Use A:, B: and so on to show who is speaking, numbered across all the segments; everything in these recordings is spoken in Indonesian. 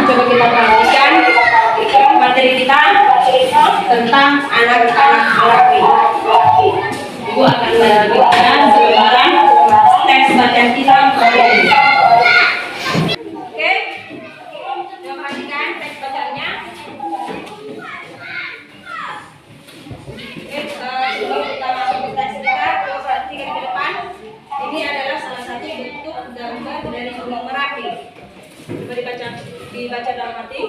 A: Coba kita perhatikan materi kita tentang anak-anak Merapi. Ibu akan melanjutkan selembaran teks bacaan kita hari ini. Oke, coba perhatikan teks bacaannya. Oke, sebelum kita masuk ke teks kita, coba perhatikan ke depan. Ini adalah salah satu bentuk gambar dari Gunung Merapi. Coba dibaca dalam hati.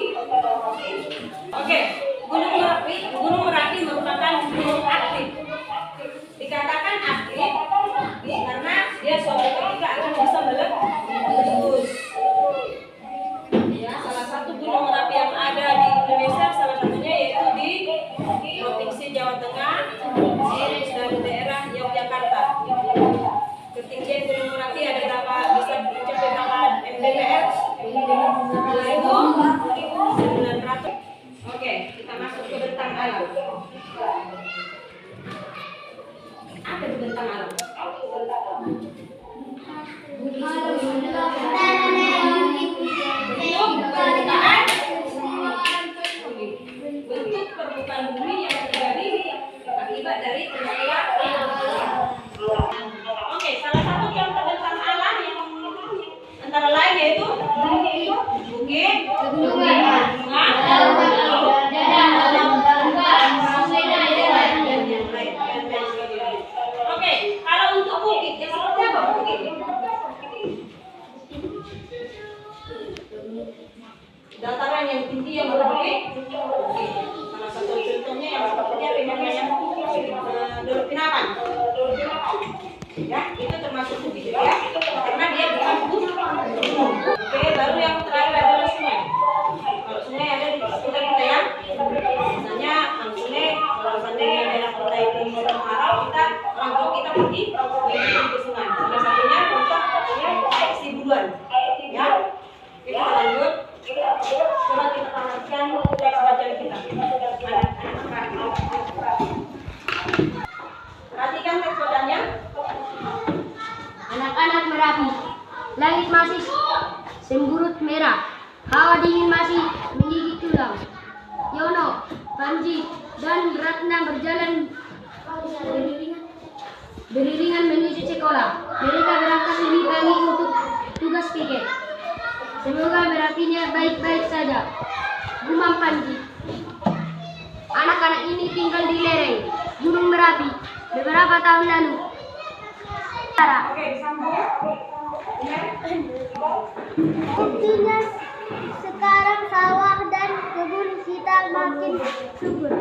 A: Oke, Gunung Merapi merupakan gunung aktif. Dikatakan aktif karena dia suatu ketika akan bisa meletus. Ya, salah satu gunung Merapi yang ada di Indonesia, salah satunya yaitu di Provinsi Jawa Tengah, di daerah Yogyakarta. Ketinggian Gunung Merapi ada berapa? Bisa mencapai berapa mdpl? 2.900. Oke, kita masuk ke bentang alam. Apa itu bentang alam? Bentuk permukaan bumi yang terjadi akibat dari peristiwa. Oke, salah satu contoh bentang alam yang antara lain yaitu bukit, Oke, kalau untuk bukit, ya seperti apa bukit? Dataran yang tinggi yang berbukit. Salah satu contohnya yang sepertinya yang Dolok Pinapan. Ya, itu termasuk bukit ya, karena dia bukan gunung. Oke, baru yang terakhir adalah sungai. Kalau sungai ada di sekitar kita ya, misalnya sungai, kalau seandainya daerah kita itu musim kemarau, orang tua kita pergi ke sungai. Salah satunya contoh Siburuan. Ya, kita lanjut. Coba kita perhatikan teks bacaan kita. Perhatikan teks bacaannya.
B: Anak-anak Merapi, langit masih semburut merah, hawa dingin masih menggigit tulang. Yono, Panji, dan Ratna berjalan beriringan menuju sekolah. Mereka berangkat lebih pagi untuk tugas piket. Semoga Merapinya baik-baik saja. Gumam Panji. Anak-anak ini tinggal di lereng Gunung Merapi beberapa tahun lalu.
A: Oke, sambung.
C: Intinya sekarang sawah dan kebun kita makin subur.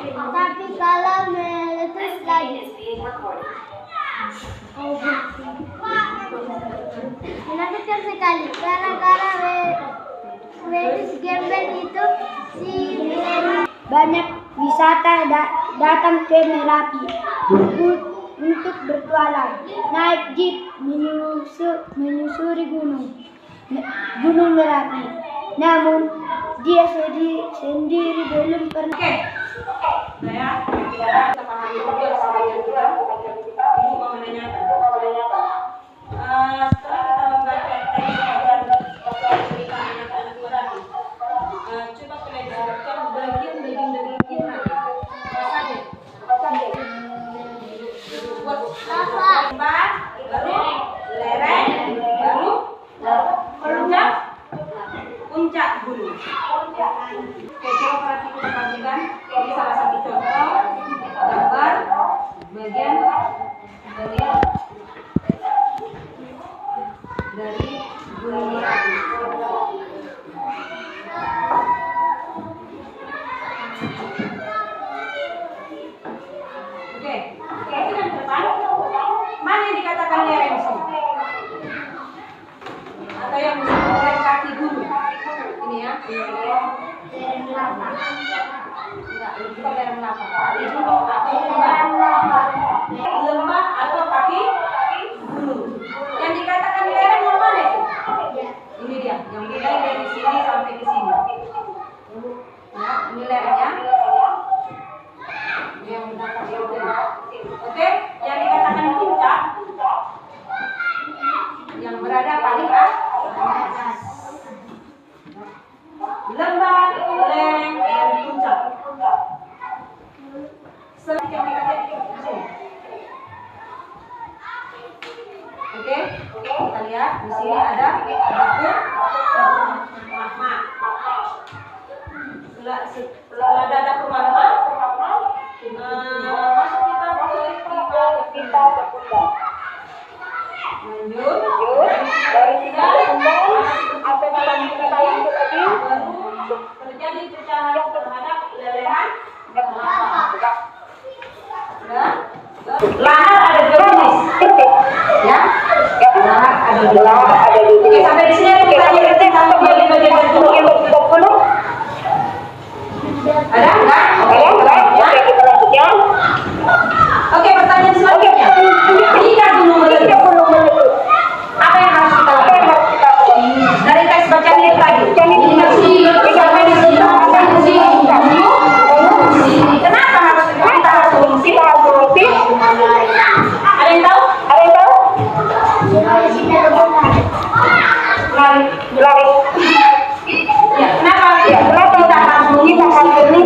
C: Tapi kalau meletus lagi, menakutkan sekali. Gara-gara virus gembel itu banyak wisata datang ke Merapi untuk bertualang, naik jeep menyusuri gunung Merapi. Namun dia sendiri belum pernah.
A: Oke, saya kita pahami juga sebagian kita. Ibu mau menanyakan. Setelah kita membaca teks cerita anak-anak Merapi, coba kalian sebutkan bagian-bagian dari Merapi. Apa saja? Tempat, baru lereng, baru puncak gunung. Oke, coba perhatikan. Ini salah satu contoh gambar bagian dari Gunung Merapi. Oke, itu yang depan. Mana yang dikatakan lereng sini? Atau yang disebut kaki gunung? Ini ya.
C: lereng lava.
A: Enggak, bukan lereng lava. Kaki gunung atau lembah atau kaki gunung. Yang dikatakan lereng yang mana itu? Ini dia, yang mulai dari sini sampai ke sini. Ya, ini lerengnya. Yang dikatakan oke, yang dikatakan puncak yang berada paling atas. lembah, lereng, dan puncak. Selanjutnya Oke, kita lihat di sini ada dapur magma. Setelah ada dapur magma, masuk kita ke pipa berkembang. Lanjut, dari kita atau dalam kita yang baru terjadi pecahan terhadap lelehan lava. Lahar ada dua jenis, ya. Lahar ada dua. Oke, sampai di sini kita lihat tentang bagian-bagian berkumpul. Ada enggak? Oke, kita lanjut ya. Oke, pertanyaan selanjutnya. Jika gunung meletus, apa yang harus kita lakukan? Dari teks bacaan ini tadi. Sampai di sini. Kenapa harus kita mengungsi? Ada yang tahu? Lari. Ya, kenapa kita harus mengungsi ke gunung?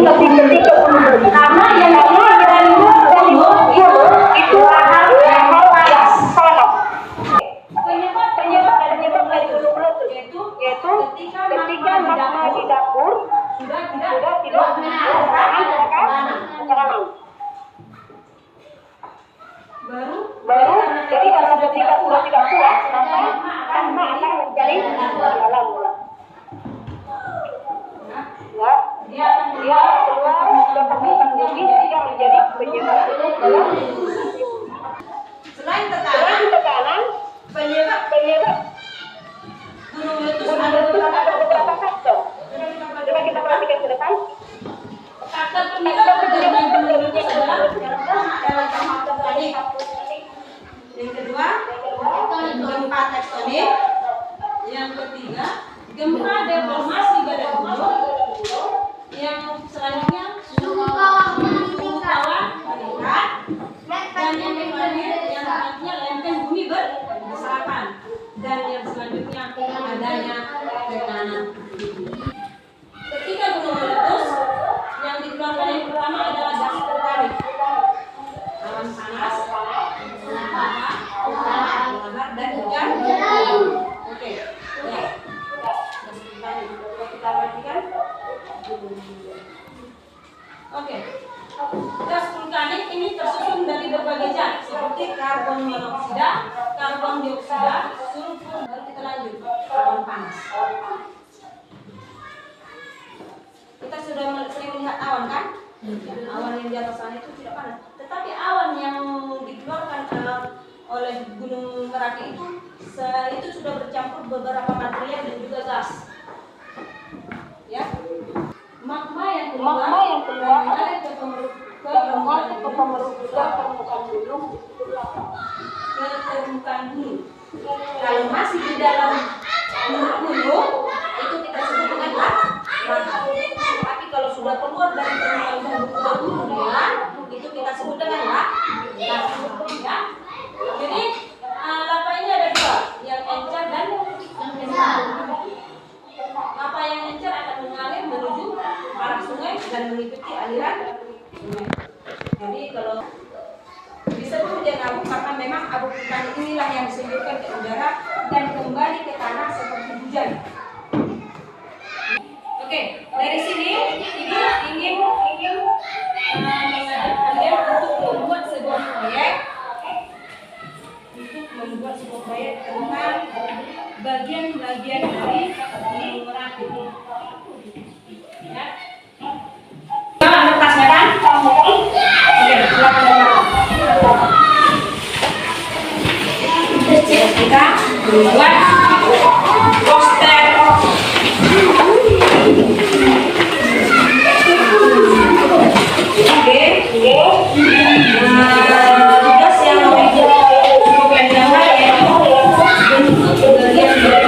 A: Karena yang namanya dari gunung itu lahar yang panas. Penyebab dari meletus yaitu ketika magma di dapur sudah tidak menahan baru jadi kalau sudah tidak kuat magma akan mencari dalam dia keluar dan permukaan bumi yang menjadi penyebab selain tekanan penyebab gunung meletus ada beberapa faktor. Coba kita perhatikan ke depan. Faktor penyebab terjadinya gunung meletus adalah dalam tektonik. Yang kedua, gempa tektonik. Yang ketiga, gempa deformasi badan gunung. Yang selanjutnya, suhu kawah meningkat. Dan yang selanjutnya lempeng bumi berserapan. Dan yang selanjutnya adanya tekanan. Ketika gunung meletus, yang dikeluarkan yang pertama adalah gas tertarik, awan panas, lava, dan hujan. Oke, ya. Kita perhatikan. Oke. Gas vulkanik ini tersusun dari berbagai zat seperti karbon monoksida, karbon dioksida, sulfur. Baru kita lanjut awan panas. Kita sudah sering melihat awan kan? Awan yang di atas sana itu tidak panas. Tetapi awan yang dikeluarkan oleh Gunung Merapi itu sudah bercampur beberapa material dan juga gas. Ya. Magma yang keluar mengalir ke permukaan gunung. Kalau masih di dalam gunung itu kita sebut dengan lava. Tapi kalau sudah keluar dari permukaan gunung itu kita sebut dengan lava. Ya. Jadi lava ini ada dua, yang encer dan yang besar. Lava yang encer akan mengalir menuju arah sungai dan mengikuti aliran sungai. Jadi kalau disebut hujan abu karena memang abu vulkanik inilah yang disemburkan ke udara dan kembali ke tanah seperti hujan. Oke, dari sini ini ingin mengajak kalian untuk membuat sebuah proyek tentang bagian-bagian dari Gunung Merapi. Ya. Ada tasnya kan? Oke, silakan. Kita membuat poster. Oke. Tugas yang cukup gambar yaitu bentuk bagian dari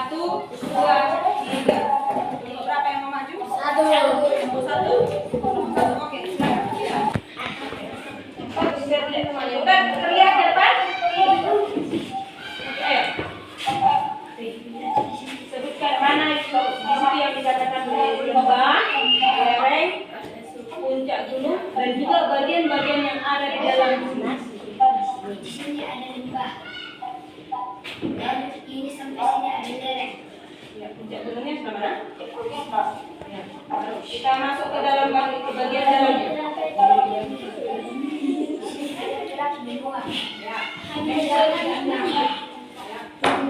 A: 1, 2, 3. Nomor berapa yang mau maju?
B: 1.
A: Nomor 1. Oke, silakan. Ya. Bisa lihat semuanya. Udah terlihat ke depan? Oke. Sebutkan mana itu di situ yang dikatakan lembah, lereng, puncak gunung, dan juga bagian-bagian yang ada di dalam gunung.
C: Di sini ada lembah. Dan ini sampai sini ada lereng.
A: Ya, puncak gunungnya sebelah mana? Ya. Kita masuk ke dalam bagian dalamnya.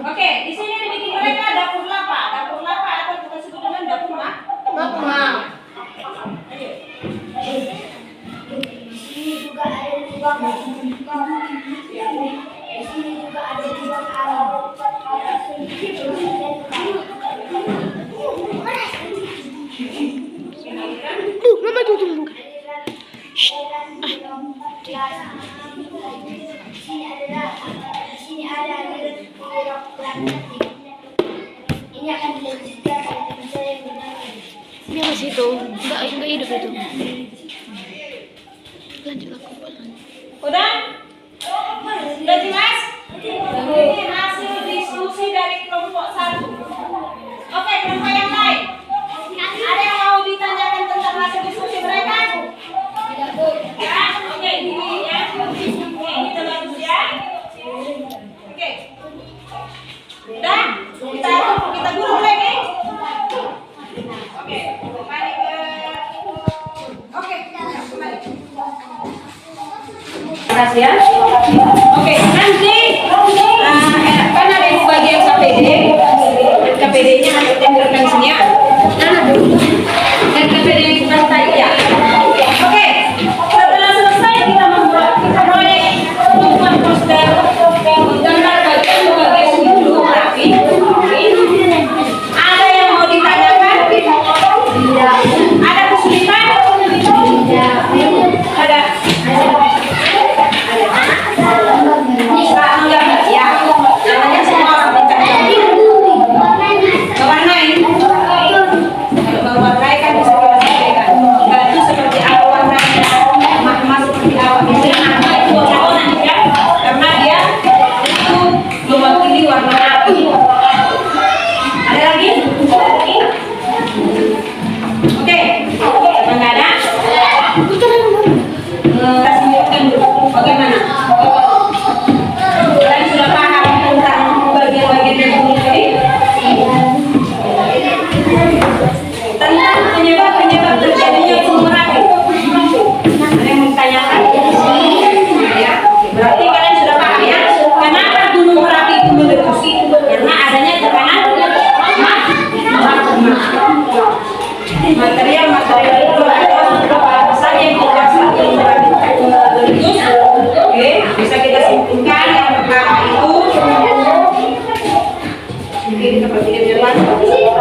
A: Oke, di sini dibikin mereka dapur lapa. Dapur lapa atau kita sebut dengan dapur
B: Magma.
A: Ayo.
C: Di sini juga ada lubang. Di sini juga ada lubang angin.
B: Mama tuh tunggu.
C: Di sini ada ini akan dilanjutkan oleh saya yang menangis.
B: Dia masih itu. Enggak hidup itu. Lanjut aku.
A: Udah? Udah jelas? Ini hasil diskusi dari kelompok 1. Oke, kelompok yang lain. Ada yang mau ditanyakan tentang hasil diskusi mereka? Ya, oke, ini ya. Ini bagus ya. Oke. Udah? Kita guru lagi. Oke, kembali ke Oke, kembali. Terima kasih ya. Oke, nanti kan ada di bagian KPD. KPD-nya harus ditempelkan sini ya. Dan KPD bukan saya. Oke, setelah selesai kita membuat poster gambar bagian dulu rapi. Ada yang mau ditanyakan? Tidak. Ada kesulitan? Tidak. Ada. Ya, namanya semua orang pintar. Mewarnai. Kalau mewarnai kan bisa kita sampaikan. Batu seperti apa warnanya, magma seperti apa. Biasanya magma itu warna ya, karena dia itu mewakili warna api. Ada lagi? Oke, nggak ada? Kasih lihatkan dulu bagaimana. Kalian sudah paham tentang bagian-bagian yang tadi? Tentang penyebab terjadinya gunung Merapi. Ada yang bertanyakan? Ya, berarti kalian sudah paham ya. Kenapa gunung Merapi itu meletus? Karena adanya tekanan magma. Material itu ada apa saja yang dirasakan gunung Merapi meletus. Oke, bisa kita simpulkan yang pertama itu. Oke, kita perhatikan jalan.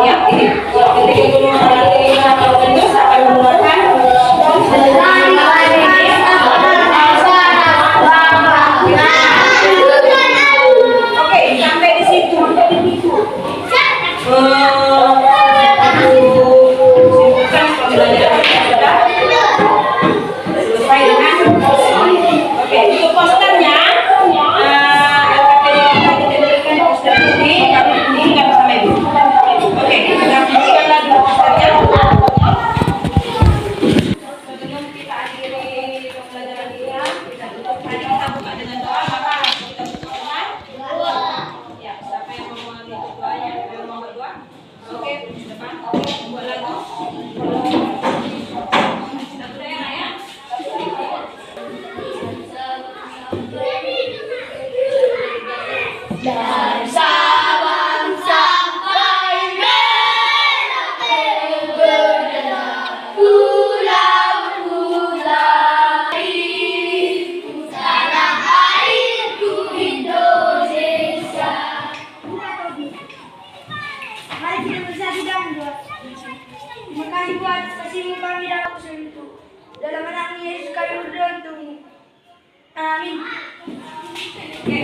A: Ya, ini. Ketika gunung Merapi meletus akan mengeluarkan Oke, sampai di situ. Simpulkan pembelajaran kita sudah selesai dengan Oke, untuk posternya LKPD kita ditempelkan poster ini kami tinggal bersama ibu. Oke, kita perhatikanlah dulu posternya. Sebelum kita akhiri pembelajaran kita tutup. Mari kita buka dengan doa, maka kita tutup dengan ya, siapa yang mau mengambil doa, yang mau berdoa? Oke, depan. Buat lagu. Kita berdoa ya.
C: Dan Sabang sampai Merauke berdana pulau-pulau tanah airku Indonesia. Mari kita bersatu dan doa. Terima kasih buat kasihmu kami dalam usaha itu. Dalam nama Yesus kami berdoa untukmu. Amin.
A: Oke.